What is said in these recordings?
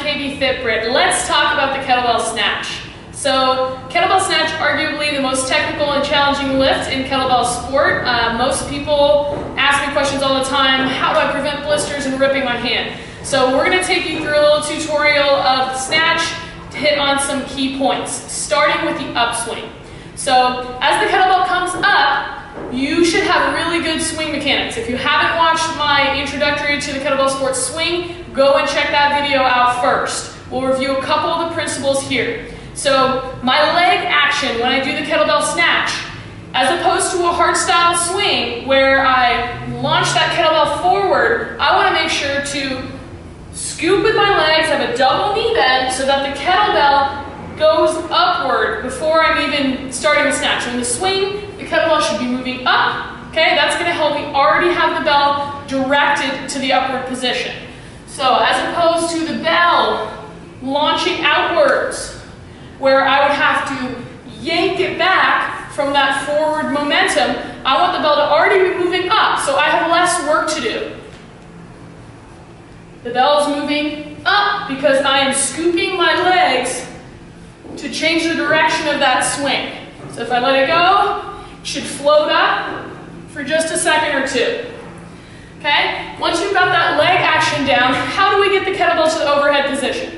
KB Fit Brit. Let's talk about the kettlebell snatch. So, kettlebell snatch, arguably the most technical and challenging lift in kettlebell sport. Most people ask me questions all the time, how do I prevent blisters and ripping my hand? So we're going to take you through a little tutorial of the snatch to hit on some key points, starting with the upswing. So as the kettlebell comes up, you should have really good swing mechanics. If you haven't watched my introductory to the kettlebell sport swing, go and check that video out first. We'll review a couple of the principles here. So my leg action when I do the kettlebell snatch, as opposed to a hardstyle swing where I launch that kettlebell forward, I want to make sure to scoop with my legs, have a double knee bend so that the kettlebell goes upward before I'm even starting the snatch. So in the swing, the kettlebell should be moving up. Okay, that's going to help me already have the bell directed to the upward position. So as opposed to the bell launching outwards, where I would have to yank it back from that forward momentum, I want the bell to already be moving up, so I have less work to do. The bell is moving up because I am scooping my legs to change the direction of that swing. So if I let it go, it should float up for just a second or two. Okay? Once you've got that leg action down, how do we get the kettlebell to the overhead position?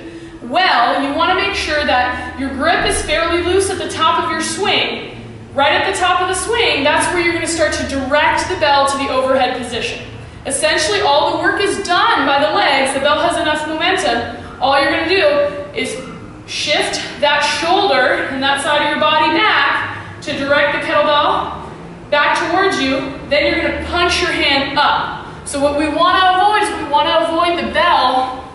Well, you want to make sure that your grip is fairly loose at the top of your swing. Right at the top of the swing, that's where you're going to start to direct the bell to the overhead position. Essentially, all the work is done by the legs. The bell has enough momentum. All you're going to do is shift that shoulder and that side of your body back to direct the kettlebell back towards you. Then you're going to punch your hand up. So what we want to avoid is we want to avoid the bell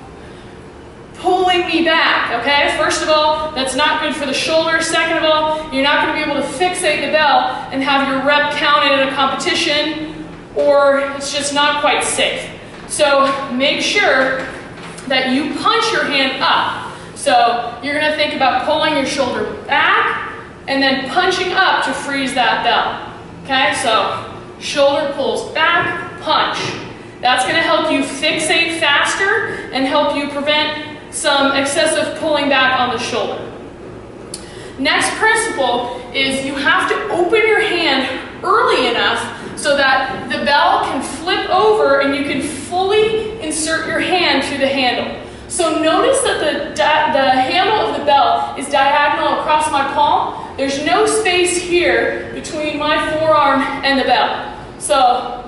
pulling me back, okay? First of all, that's not good for the shoulder. Second of all, you're not going to be able to fixate the bell and have your rep counted in a competition, or it's just not quite safe. So make sure that you punch your hand up. So you're going to think about pulling your shoulder back and then punching up to freeze that bell. Okay, so shoulder pulls back, punch. That's going to help you fixate faster and help you prevent some excessive pulling back on the shoulder. Next principle is you have to open your hand early enough so that the bell can flip over and you can fully insert your hand through the handle. So notice that the handle of the bell is diagonal across my palm. There's no space here between my forearm and the bell. So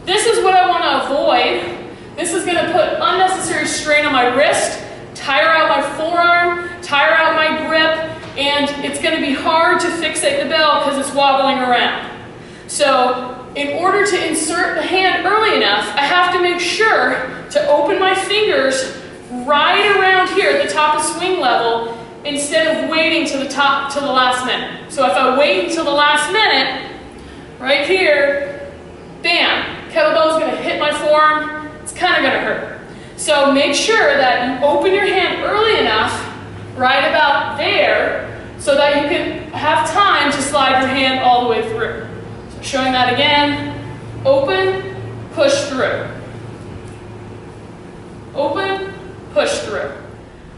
this is what I want to avoid. This is going to put unnecessary strain on my wrist, tire out my forearm, tire out my grip, and it's going to be hard to fixate the bell because it's wobbling around. So in order to insert the hand early enough, I have to make sure to open my fingers right around here at the top of swing level instead of waiting to the last minute. So if I wait until the last minute, right here, bam, kettlebell is going to hit my forearm. It's kind of going to hurt. So make sure that you open your hand early enough, right about there, so that you can have time to slide your hand all the way through. So showing that again, open, push through. Open, push through.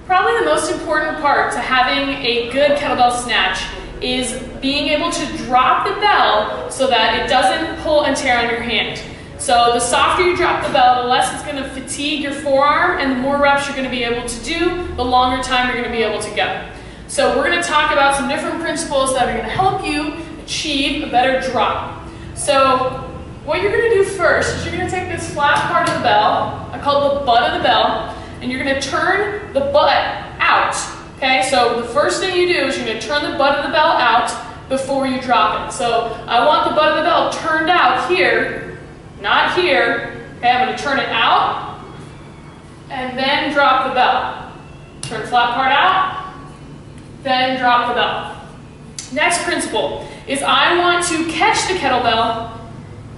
Probably the most important part to having a good kettlebell snatch is being able to drop the bell so that it doesn't pull and tear on your hand. So the softer you drop the bell, the less it's going to fatigue your forearm and the more reps you're going to be able to do, the longer time you're going to be able to go. So we're going to talk about some different principles that are going to help you achieve a better drop. So what you're going to do first is you're going to take this flat part of the bell, I call it the butt of the bell, and you're going to turn the butt out. Okay, so the first thing you do is you're going to turn the butt of the bell out before you drop it. So I want the butt of the bell turned out here, not here. Okay, I'm going to turn it out and then drop the bell. Turn flat part out, then drop the bell. Next principle is I want to catch the kettlebell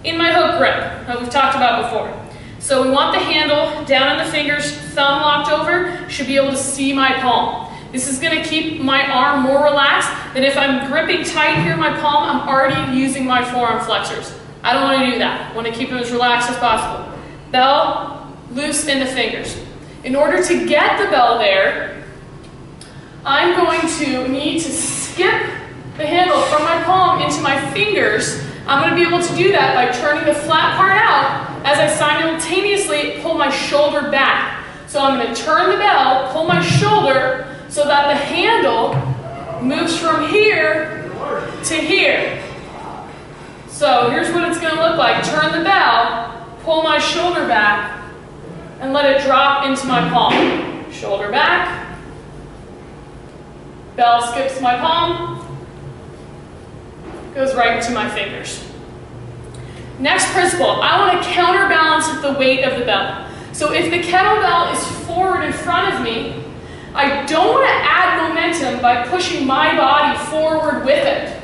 in my hook grip that we've talked about before. So we want the handle down on the fingers, thumb locked over, should be able to see my palm. This is going to keep my arm more relaxed than if I'm gripping tight here in my palm, I'm already using my forearm flexors. I don't want to do that. I want to keep them as relaxed as possible. Bell loose in the fingers. In order to get the bell there, I'm going to need to skip the handle from my palm into my fingers. I'm going to be able to do that by turning the flat part out as I simultaneously pull my shoulder back. So I'm going to turn the bell, pull my shoulder so that the handle moves from here to here. So here's what it's going to look like. Turn the bell, pull my shoulder back, and let it drop into my palm. Shoulder back, bell skips my palm, goes right into my fingers. Next principle, I want to counterbalance the weight of the bell. So if the kettlebell is forward in front of me, I don't want to add momentum by pushing my body forward with it.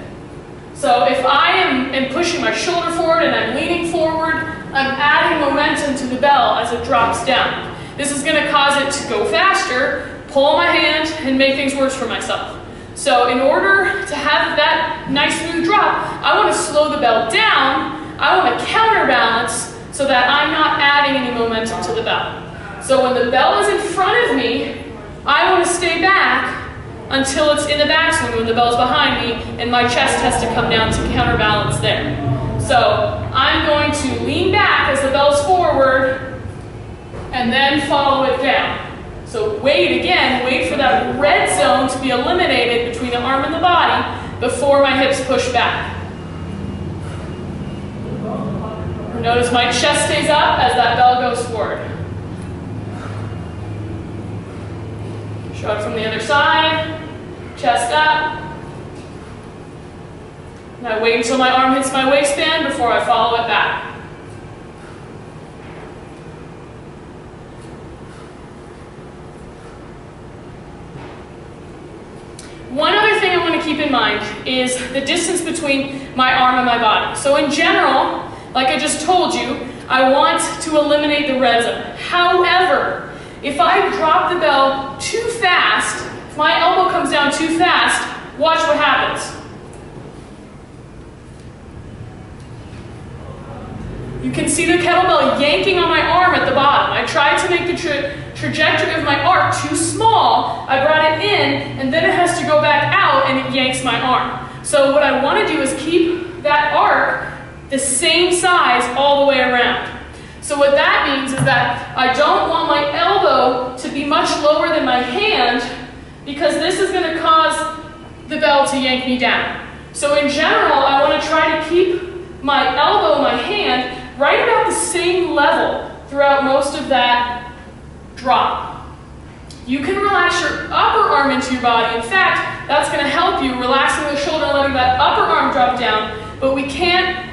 So if I am pushing my shoulder forward and I'm leaning forward, I'm adding momentum to the bell as it drops down. This is going to cause it to go faster, pull my hand, and make things worse for myself. So in order to have that nice smooth drop, I want to slow the bell down. I want to counterbalance so that I'm not adding any momentum to the bell. So when the bell is in front of me, I want to stay back until it's in the backswing when the bell's behind me and my chest has to come down to counterbalance there. So I'm going to lean back as the bell's forward and then follow it down. So wait again, wait for that red zone to be eliminated between the arm and the body before my hips push back. Notice my chest stays up as that bell goes forward. Show it from the other side, chest up. Now wait until my arm hits my waistband before I follow it back. One other thing I want to keep in mind is the distance between my arm and my body. So in general, like I just told you, I want to eliminate the red zone. However, if I drop the bell too fast, if my elbow comes down too fast, watch what happens. You can see the kettlebell yanking on my arm at the bottom. I tried to make the trajectory of my arc too small. I brought it in, and then it has to go back out, and it yanks my arm. So what I want to do is keep that arc the same size all the way around. So what that means is that I don't want my elbow to be much lower than my hand because this is going to cause the bell to yank me down. So in general, I want to try to keep my elbow and my hand right about the same level throughout most of that drop. You can relax your upper arm into your body. In fact, that's going to help you relaxing the shoulder and letting that upper arm drop down, but we can't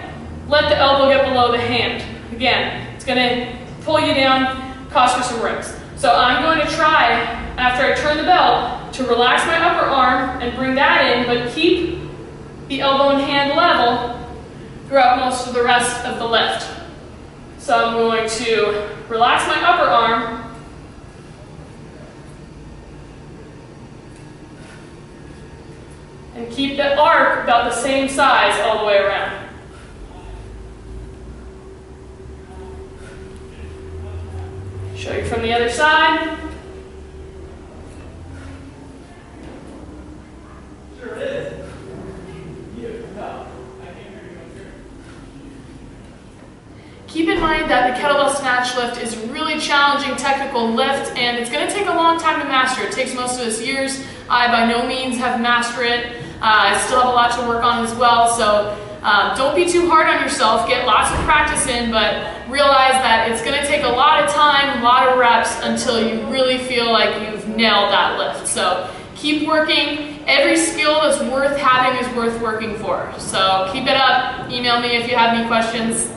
let the elbow get below the hand. Again, it's going to pull you down, cause for some rings. So I'm going to try, after I turn the bell, to relax my upper arm and bring that in, but keep the elbow and hand level throughout most of the rest of the lift. So I'm going to relax my upper arm, and keep the arc about the same size all the way around. Show you from the other side. Sure is. Keep in mind that the kettlebell snatch lift is a really challenging technical lift, and it's going to take a long time to master. It takes most of us years. I by no means have mastered it. I still have a lot to work on as well, so don't be too hard on yourself. Get lots of practice in, but realize that it's going to take a lot of time, a lot of reps until you really feel like you've nailed that lift. So keep working. Every skill that's worth having is worth working for. So keep it up. Email me if you have any questions.